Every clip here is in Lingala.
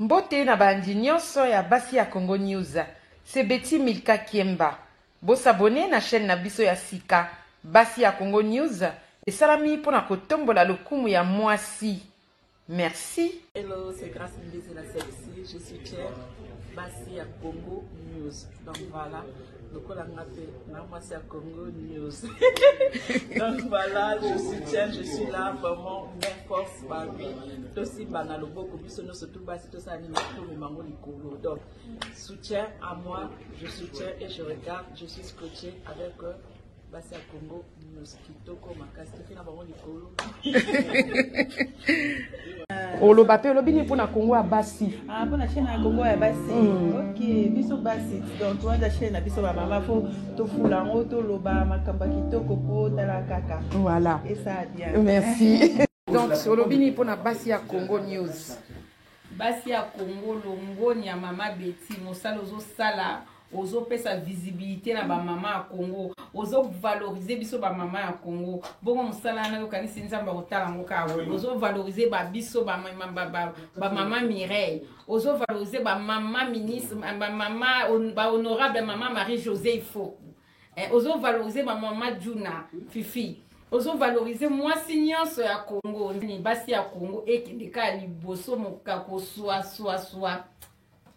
Mbote na bandi nyonso ya basi ya Congo News. C'est Betty Milka Kiemba. Bo s'abonner na chaîne na biso ya sika basi ya Congo News. Et salami pour na kotombola lokumu ya mwasi. Merci. Hello, c'est Grâce Mbezi la Sexy. Je suis Pierre, basi ya Congo News. Donc voilà, donc on a moi à Congo News. Donc voilà, je soutiens, je suis là vraiment une force par lui. Aussi banal beaucoup plus nous surtout basi tout ça anime tout le mango likolo. Donc soutien à moi, je soutiens et je regarde, je suis scotché avec basi à Congo News kitoko makasi na bango likolo. Olo bape olobi ni pona Congo ya basi. Ah pona chaîne na Congo ya basi. OK, biso basi. Donc toi la chaîne na biso ba mama fo to fula ngo to loba makamba kitoko po tala kaka. Voilà. Et ça bien. Merci. Donc olobi ni pona basi ya Congo News. Basi ya Congo longoni ya mama Betty mosala ozo sala ozo pesa visibilité na ba mama ya Congo ozo valoriser biso ba mama ya Congo bongo mosala na yokanisi nzamba kotala ngo ka ozo valoriser ba biso ba mama Mireille ozo valoriser ba mama ministre ba mama ba honorable mama Marie-Josée Ifo ozo valoriser ba mama Juna Fifi ozo valoriser mwasi nyonso ya Congo ni basi ya Congo ekendeka liboso mokako soa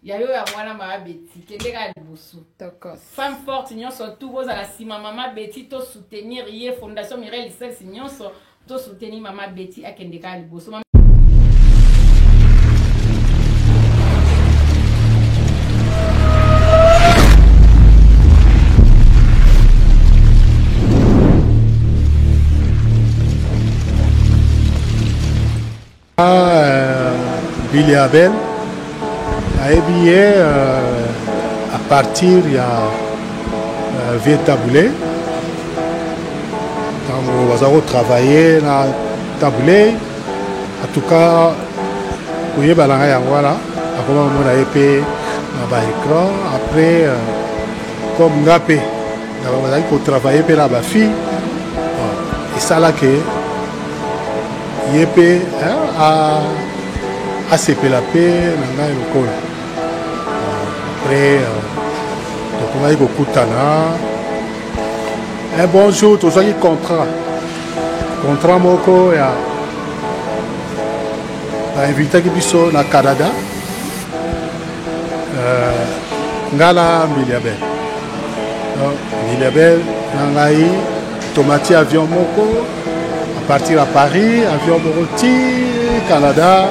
yayo ya mwana mama Betty kendeka liboso. D'accord. Femme forte nyonso tout vos à la sima mama Betty to soutenir ye fondation Mireille Lisses nyonso to soutenir mama Betty akendeka liboso. Billy Abel a habillé à partir il y a vieux taboulé. Quand on va travailler dans taboulé, en tout cas, pour y aller voilà, on a épée dans l'écran. Après, comme ngapé, on a pour travailler pour la fille. Et ça là que yépé à CPLAP, nanga lokola. Après, donc on a eu beaucoup de talent. Un bon jour, tu as eu contrat. Contrat moko ya invité qui biso na Canada. Ngala Miliabel. Miliabel nangai tomati avion moko à partir à Paris, avion moroti Canada.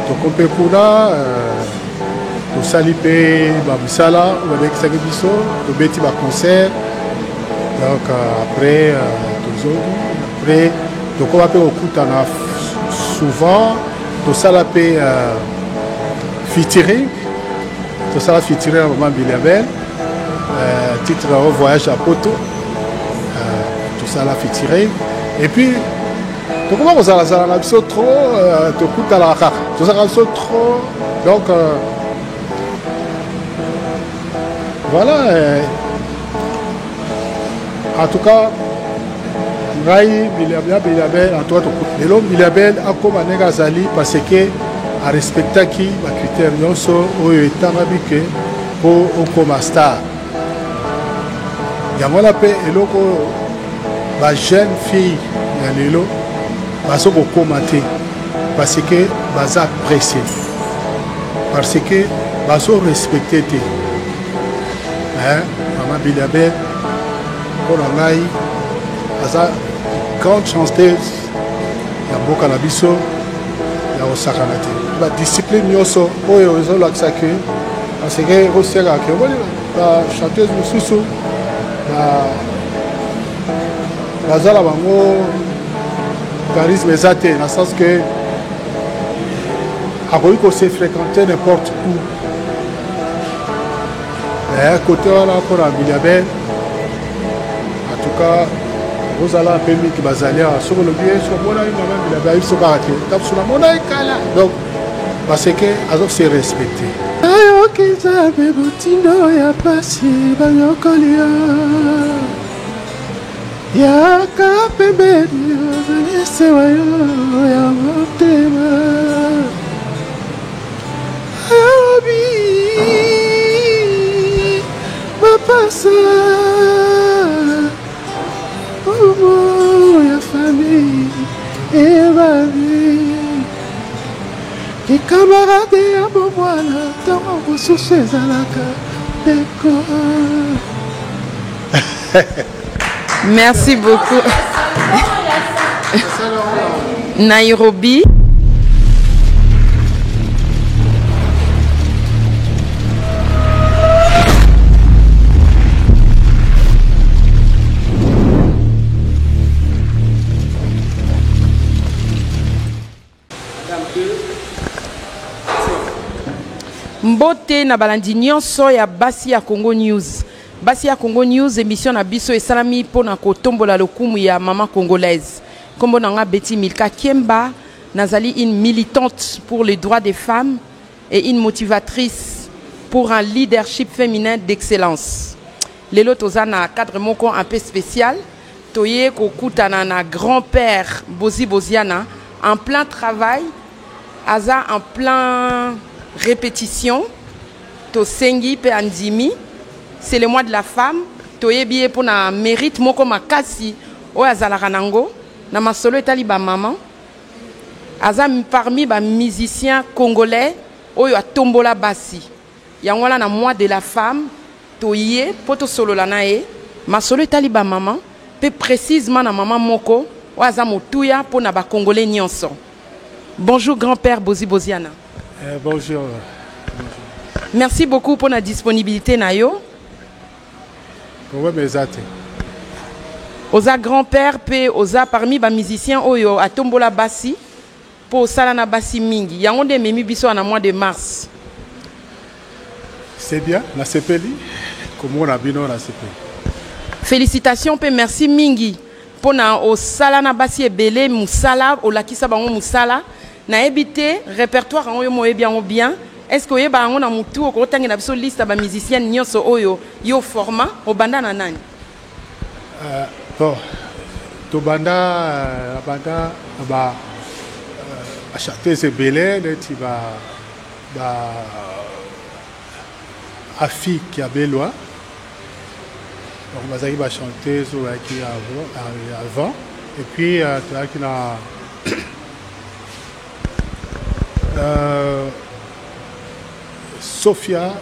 Donc on peut pour là au salipé babusala ou avec sa biso, au beti ba concert. Donc après après donc on va faire au coup souvent tout ça la paix featuring tout ça la featuring à maman Biliabel titre au voyage à Poto tout ça la featuring et puis donc comment vous allez ça la biso trop tout coup à la carte tout ça la biso trop donc voilà en tout cas Rai Biliabel en toi et l'homme Biliabel a comme un Zali parce que a respecté qui la critère non so au état habitué pour comme star ya moi la paix et loko la jeune fille ya lelo baso ko commenter parce que baza apprécié parce que baso respecté hein maman Biliabel pour la aza grande chanteuse ya mboka na biso ya osakana te ba discipline nyonso oyo ezolakisa ke parce que oseka ke ba chanteuse mosusu bazala bango charisme eza te na sens que akoki kose fréquenter n'importe où mais côté wana mpona Biliabel en tout cas vous allez appeler qui va aller sur le biais sur mon ami maman Biliabel sur karaté tape sur la monnaie kala donc parce que azok c'est respecté ayo kiza bebutino ya pasi banyokolia ya kapembeni ese wayo ya motema Oh, ya famille et ma vie. Les camarades à Boboana, tant que sous ces alaka d'école. Merci beaucoup. Nairobi. Mbote na balandi nyonso ya basi ya Congo News. Basi ya Congo News, émission na biso esalami pona kotombola lokumu ya mama congolaise. Kombo nanga Betty Milka Kiemba, nazali une militante pour les droits des femmes et une motivatrice pour un leadership féminin d'excellence. Lelo toza na cadre moko un peu spécial. Toye kokutana na grand-père Bozi Boziana en plein travail, aza en plein répétition. To sengi pe andimi. C'est le mois de la femme. Toyebi pour na mérite moko makasi o azalaka nango na masolo etali ba maman. Aza parmi ba musiciens congolais oyo atombola basi. Yango la na mois de la femme toye poto solo la nae masolo etali ba maman pe précisément na maman moko o aza motuya pour na ba congolais nyonso. Bonjour grand-père Bozi Boziana. Bonjour. Merci beaucoup pour la disponibilité nayo. Oui, mais zate. Oza grand-père pe oza parmi ba musiciens oyo atombola basi pour sala na basi mingi. Yango de memi biso na mois de mars. C'est bien, la sepeli. Comme on a bino la sepeli. Félicitations pe merci mingi pour na o sala na basi ebele musala o lakisa bango musala na ebité répertoire en oyo moye bien. Est-ce que yeba ngona mutu ko tangi na biso liste ba musiciens nyonso oyo yo format o banda na nani? Bon, to banda ba chanter c'est belé tu ba afi qui a beloin. Donc bazaki ba chanter so qui avant et puis tu as qui na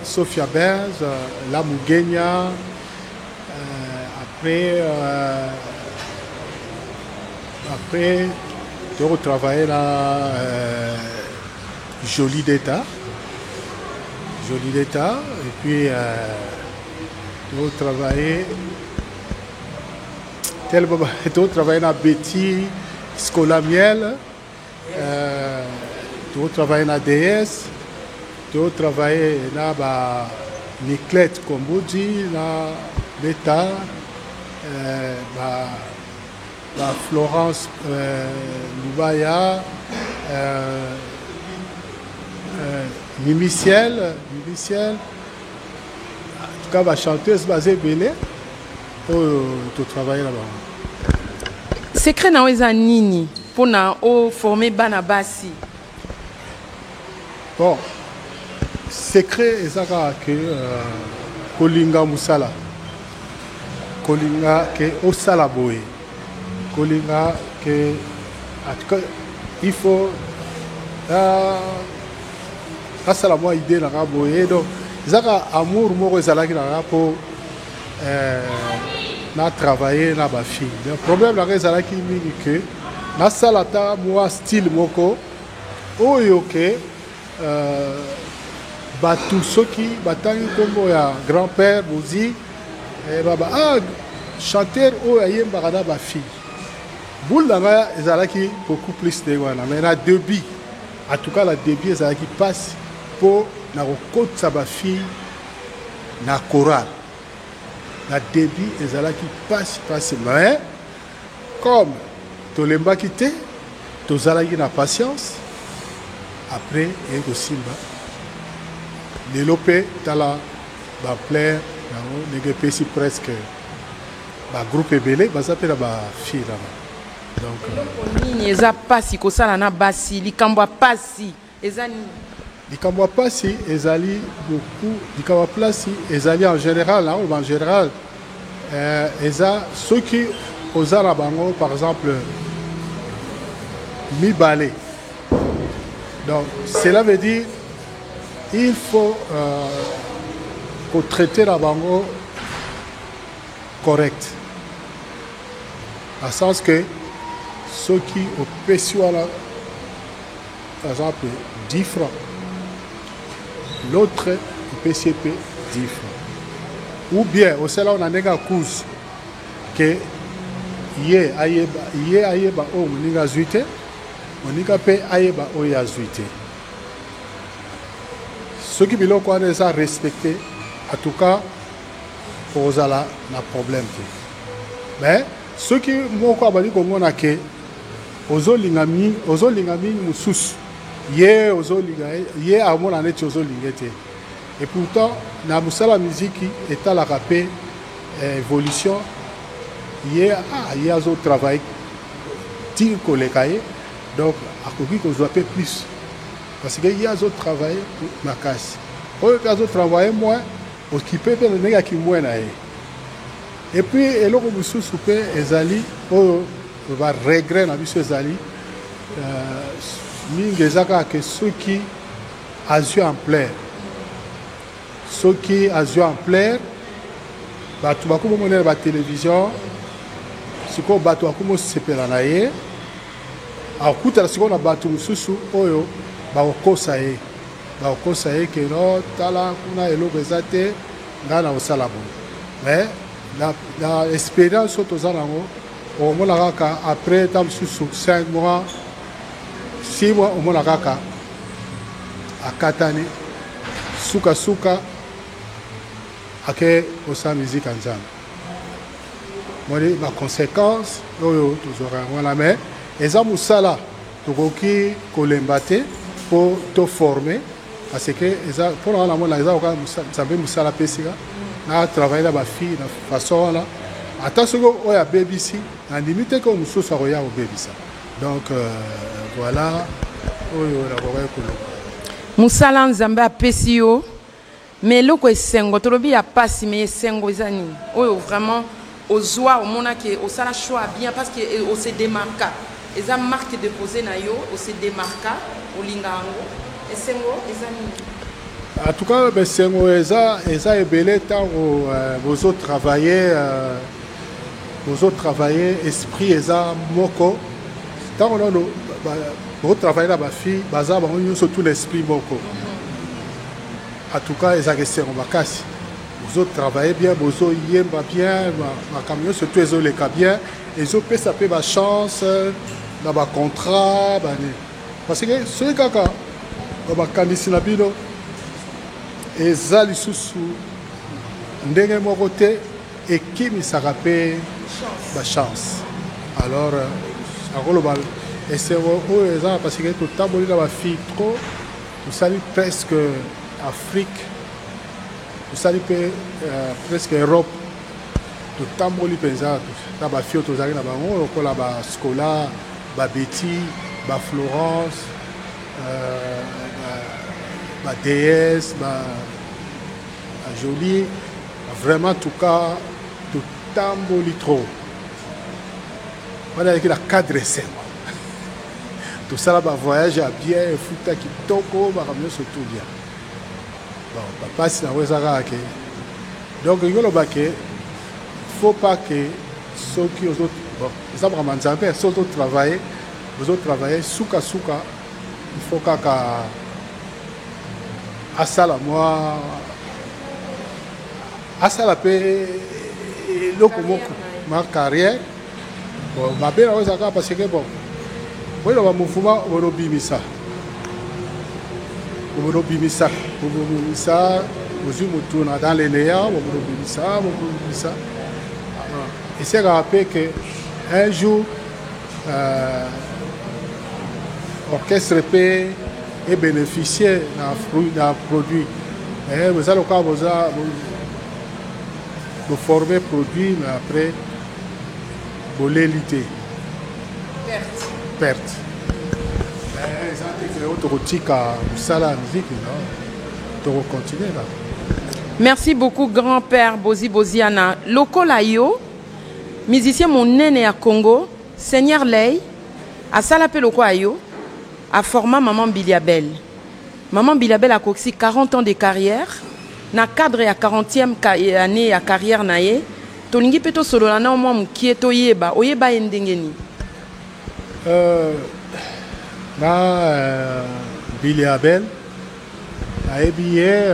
Sophia Benz, La Mugenya, après de retravailler là, Jolie d'État, et puis de retravailler dans Betty, Scolamiel, de retravailler dans DS. De travailler na ba Niclette Komboudi na Beta ba Florence Lubaya Mimiciel en tout cas ba chanteuse basée belé to travailler là-bas. Secret na weza nini pour na o former bana basi? Bon, secret ezaka que kolinga musala, kolinga que osala boye, kolinga que en tout cas il faut asala moi idée na boye donc ezaka amour moko ezalaki na pour na travailler na ba fille. Le problème là ezalaki mingi que na salata moi style moko oyo que batu soki batangi kombo ya grand-père Bozi baba chanteur oyo ayembaka na ba fille boule nanga ezalaki beaucoup plus de wana mais na débit en tout cas la débit ezalaki passe pour na kokotisa ba fille na chorale la débit ezalaki passe mais comme tolembaki te tozalaki na patience après et kosimba lelo pe tala ba plaire nango ndenge pesi presque ba groupe ebele baza pe na ba fille là donc nini eza pasi kosala na basi likambo ya pasi eza nini? likambo pasi ezali beaucoup likambo place ezali en général en général eza soki ozala bango par exemple mibale. Donc cela veut dire il faut traiter la bango correct. À sens que ceux qui au PSUALA, par exemple, 10 francs, l'autre au PCP 10 francs. Ou bien, au cela on a une cause que yé ayeba o moninga zuite, moninga pe ayeba o ya zuite. Ceux qui biloko wana eza respecté, en tout cas, pour ozala na problème te. Mais ceux qui moko abali komona ke ozolinga mingi mususu ye ozolinga ye amona neti ozolinga te. Et pourtant na musala musique etalaka pe évolution ye azo travail ti koleka ye donc akoki kozwa pe plus parce que ye azo travail makasi oyo pe azo travailler moins occupé pe ndenge ki moins na ye. Et puis eloko mususu pe ezali oyo va regret na biso ezali mingi ezaka ke soki azwi en plaire soki azwi en plaire bato bakomonela ba télévision sikoyo bato bakomosepela na ye akutana sikoyo na bato mosusu oyo bakokosa ye ke no tala kuna eloko eza te ngai na kosala boye. Mais la expérience oyo toza nango omona kaka après ta mosusu 5 mois 6 mois omona kaka akatani suka ake kosala musique ya nzambe. Moni baconséquence oyo tozwaka yango wana mais eza mosala tokoki kolemba te mpo toforme parce que eza mpona wana mona eza koka nzambe mosala apesika na travaille na bafille na façon wana ata soki oyo abebisi nandimi te ko mosusu akoya kobebisa. Donc voilà oyo nakokai koloba mosala nzambe apesi yo mais eloko esengo tolobi ya pasi mais esengo eza nini oyo vraiment ozwa omona ke osala choix bien parce que on se démarca eza marque déposée na yo on se démarca olinga yango esengo eza nini. En tout cas besengo eza ebele ntango bozotravailler esprit eza moko ntango nano bozotravailler na bafille baza bango nyonso tout l'esprit moko. En tout cas ezaka esengo makasi bozotravailler bien bozoyemba bien makambo nyonso tout ezoleka bien ezopesa mpe bachance na bacontrat bane parce que soki kaka bakanisi na bino eza lisusu ndenge moko te ekimisaka mpe bachance. Alors akoloba esengo oyo eza parce que totamboli na bafille trop tosali presque Afrique tosali mpe presque Europe totamboli mpenza na bafille oyo tozali na bango lokola bascola babeti baflorence DS, Jolie, vraiment en tout cas, tout tamboli trop. On a la cadre c'est tout ça là, voyage à bien, fouta qui toko, mieux surtout bien. Bon, papa c'est la wezara que donc il faut pas que ceux qui aux autres bon, ça vraiment nzambe ceux autres travailler, vous autres travailler souka, il faut kaka asala moi asala pe loko moko ma carrière bon ma belle on s'accorde parce que bon oui le mouvement orobimisa vous mutuna dans les néants orobimisa et c'est rappelé que un jour orchestre peut et bénéficier d'un produit. Vous allez vous former produit, mais après, vous l'éliter. Perte. Merci beaucoup, grand-père Bozi Boziana. Lokola yo, musicien monene à Congo, Seigneur Ley, à Salapé Lokola yo, a formé Maman Biliabel. Maman Biliabel a coxi 40 ans de carrière. Na cadre ya 40e année ya carrière nae, tolingi peto solo na mwa mukieto yeba, oyeba endengeni. Na Biliabel a ébillé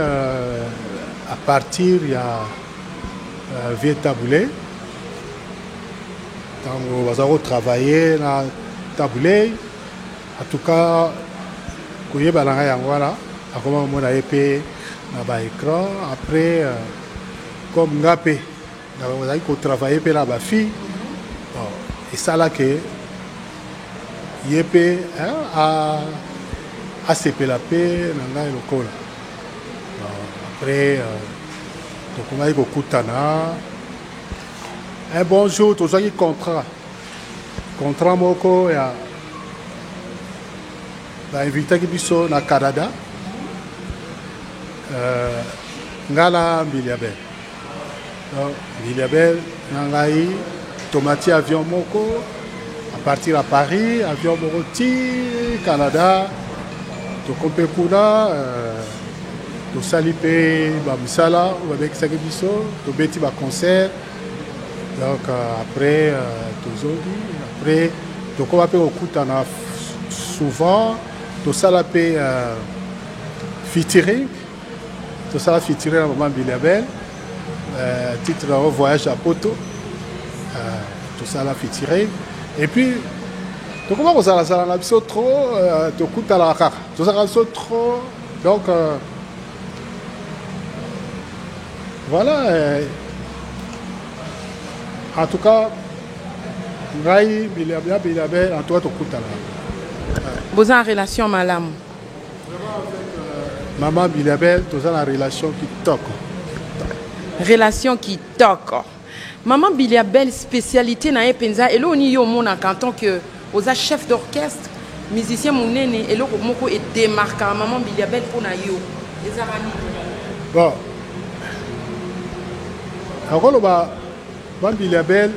à partir ya Vieux Taboulé. Quand on va travailler na Taboulé, en tout cas, koyeba na yangwala, akoma mona épée na ba écran après comme ngapé on a travaillé pour la fille et ça là que yépé a CP la paix na le col après donc on a eu kutana un bonjour tous les contrat moko ya ba invité qui biso na Canada ngala Biliabel. Biliabel nangai tomati avion moko à partir à Paris avion moroti Canada to kompekuna to salipe ba misala ou avec ça biso to beti ba concert donc après to zodi après to ko pe okutana souvent to salape featuring. Tout ça a featuré la Maman Biliabel, titre de voyage à Poto, tout ça l'a featuré. Et puis, tout comment on s'en a trop, tout coûte à la carte, tout ça a trop, donc voilà. En tout cas, Rai Biliabel, en tout cas, tout coûte à la. Vous avez une relation malam. Maman Biliabel, tout ça la relation qui toque. Relation qui toque. Maman Biliabel, spécialité na Epenza, et là on y est en tant que chef d'orchestre, musicien monene, et là on est démarqué. Maman Biliabel pour na yo. Bon. Alors Maman Biliabel,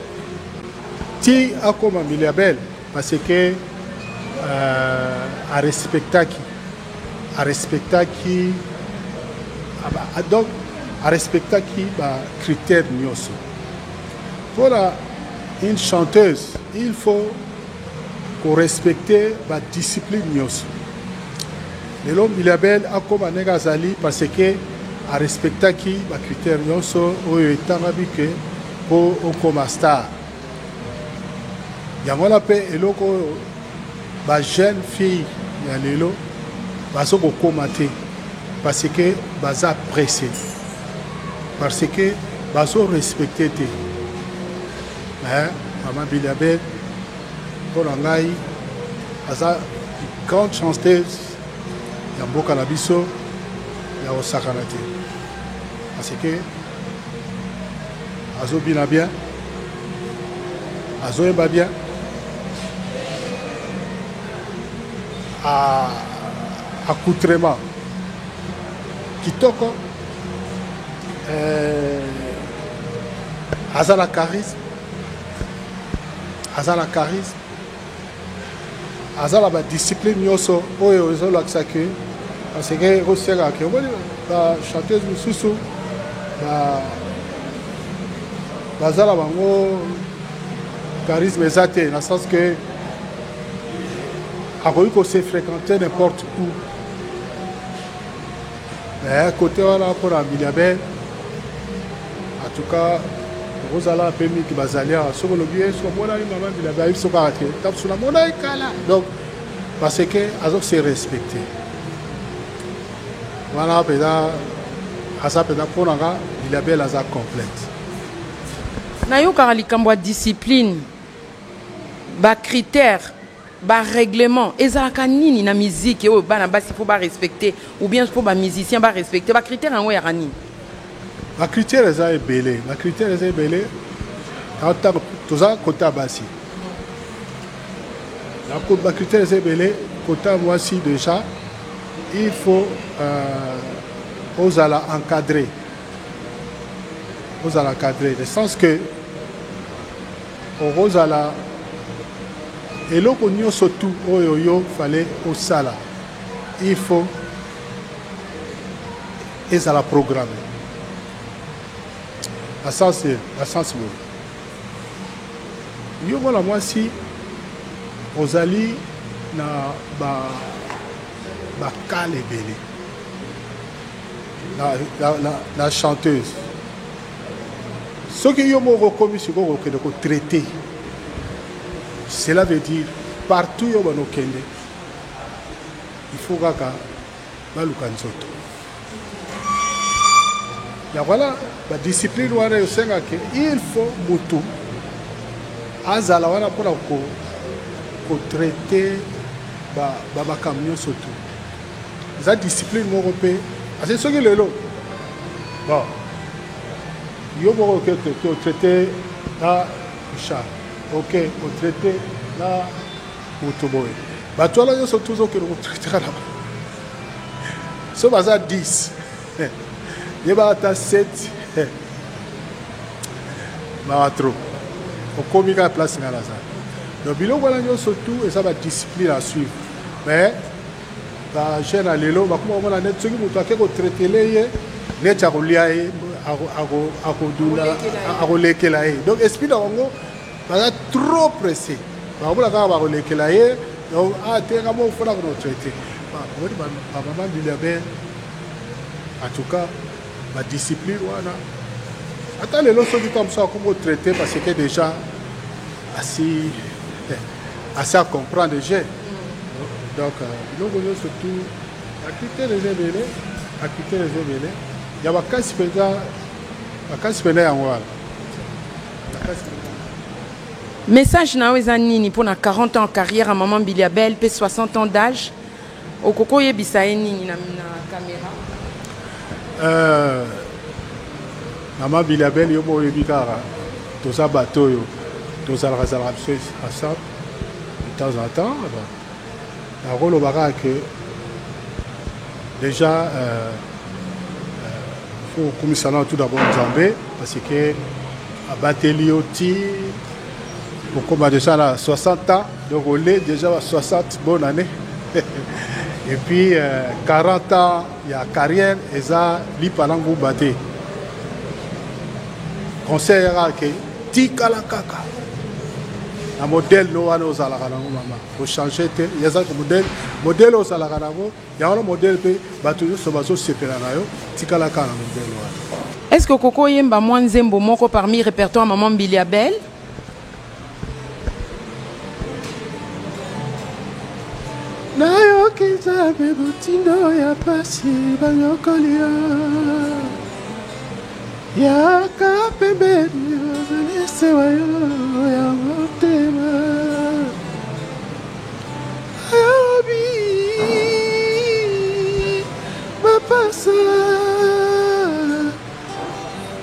ti a comme Maman Biliabel, parce que a respecté qui. À respecter qui donc à respecter qui critère nyoso. Pour une chanteuse il faut qu'on respecte la discipline nyoso. Le l'homme Biliabel a comme un azali parce que à respecter qui critère nyoso au étant habitué pour comme star. Yango la paix et loko ba jeune fille ya lelo baso kokomate parce que baza pressé parce que baso respecté te Maman Biliabel pour ngai baza grande chanteuse ya mboka na biso ya osakana te parce que azo bina bien azo yeba bien accoutrement kitoko azala charisme azala ba discipline nyoso oyo ezolakisa ke parce que oseka ke ba chanteuse mususu bazala bango charisme eza te na sens que akoki kose fréquenter n'importe où. Mais côté wana pour la Biliabel, en tout cas, vous allez un peu mieux que Bazalia, sur le biais, sur mon ami, Maman Biliabel, sur Karaté, tape sur la monnaie, donc, parce que Azok s'est respecté. Voilà, peut-être, à ça, peut-être, pour la Biliabel, Azak complète. Nayo Karalikambo discipline, ba critère. Ba règlement ezalaka nini na musique oyo bana basi faut ba respecter ou bien pour ba musicien ba respecter ba critère en ya nini ba critère eza ebele tant toza kota basi ba critère eza ebele côté moi aussi déjà, il faut aux ala encadrer. Aux ala encadrer. Le sens que aux ala et là qu'on surtout il fallait au sala. Il faut et à la programme. À sens yo voilà moi si aux ali na ba cale belé la chanteuse ce que yo mo reconnu sur que de traiter cela veut dire partout yo bano kende il faut kaka baluka nzoto ya voilà la discipline wana yo senga que il faut mutu azala wana pour ko traiter ba camion surtout za discipline mo repé c'est ce que le lot bon yo mo que traiter la chat OK au traiter la motoboy ba toi yo surtout que le traiter là so baza 10 il y a 7 trop au comique à place dans la salle donc bilo voilà surtout et ça va discipline à suivre mais la chaîne à l'élo va comment on a net ce qui vous traiter les net à relier à relekela donc esprit d'ango va trop pressé va voilà va relekela donc ah t'es comment il faut la traiter maman dit bien en tout cas la discipline voilà attends les leçons du comme ça comment traiter parce que déjà assez à comprendre déjà donc nous voulons surtout acquitter les événements il y a vacances en voilà message na weza nini pour na 40 ans carrière à maman Biliabel pe 60 ans d'âge au koko yebisa nini na caméra maman Biliabel yo mo yebikara to sa bateau yo to sa ensemble de temps en temps la rôle au barak que déjà faut commissaire tout d'abord Zambé parce que à Batelioti pour comme déjà là 60 ans de relais déjà 60 bonne année et puis 40 ans il y a carrière et ça li palango baté conseil que tikala kaka un modèle no wana ozala kana maman faut changer te il y a ça modèle ozala kana go il y a un modèle pe batu so baso sepela nayo tikala kana modèle wana est-ce que Koko Yemba Mwanzembo moko parmi répertoire maman Biliabel nayo kizabe butindo ya pasi banyokolia ya kapembeni ozalesewa yo ya motema ayobi bapasa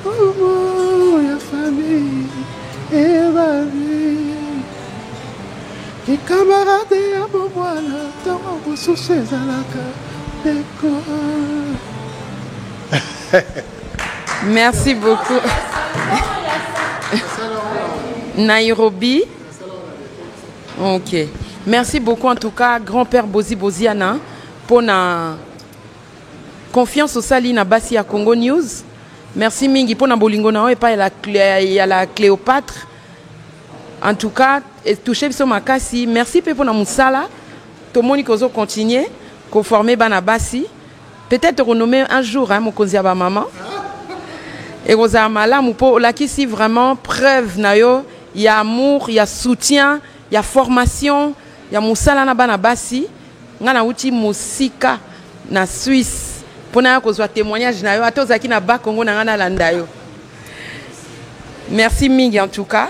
omo ya famille ebabi les camarades ya bomwana ntango mosusu ezalaka peko. Merci beaucoup. Nairobi. Ok. Merci beaucoup en tout cas, grand-père Bozi Boziana, pour la confiance au Sali na Basi à Congo News. Merci Mingi pour la bolingo na et pas la Cléopâtre. En tout cas, touché sur ma kasi. Merci pour la Moussala. Tout le monde qui a continué, qui a formé Bana Basi. Peut-être renommer un jour, mon konziaba maman. Et Rosamala, là qui si vraiment preuve nayo, il y a amour, il y a soutien, il y a formation, il y a Moussala na Bana Basi. Ngana uti musika na Suisse. Pour na ko soit témoignage nayo, atozaki na ba Congo na ngana landayo. Merci Mingi en tout cas.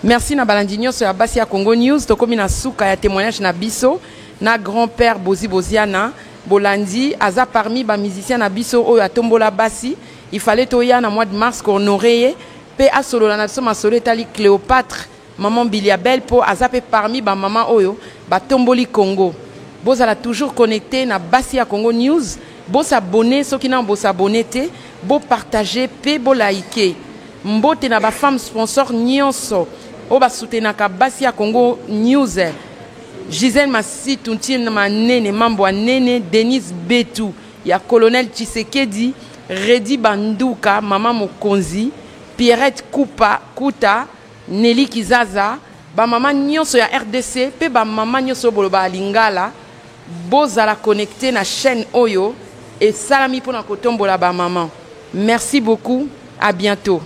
Merci na balandinyo sur Basi à Congo News, to komi na suka ya témoignage na biso na grand-père Bozi Boziana. Bolandi, aza parmi les musiciens na biso oyo atombola Basi, il fallait toya na mois de mars qu'on aurait pe a solo la nation ma solo etali Cléopâtre maman Biliabel po azape parmi ba maman oyo ba tomboli Congo. Bozala toujours connecté na Basi ya Congo News. Bo s'abonner soki na bo s'abonner te, bo partager pe bo liker. Mbote na ba femme sponsor nyonso o ba soutenaka Basi ya Congo News. Gisèle Massi Tuntine Manene mambo nene Denise Betu ya Colonel Tshisekedi Redi Banduka Mama Mokonzi Pierrette Kuta Nelly Kizaza ba mama nyonso ya RDC pe ba mama nyonso boloba lingala bozala connecté na chaîne Oyo et salami pour na kotombola ba maman. Merci beaucoup, à bientôt.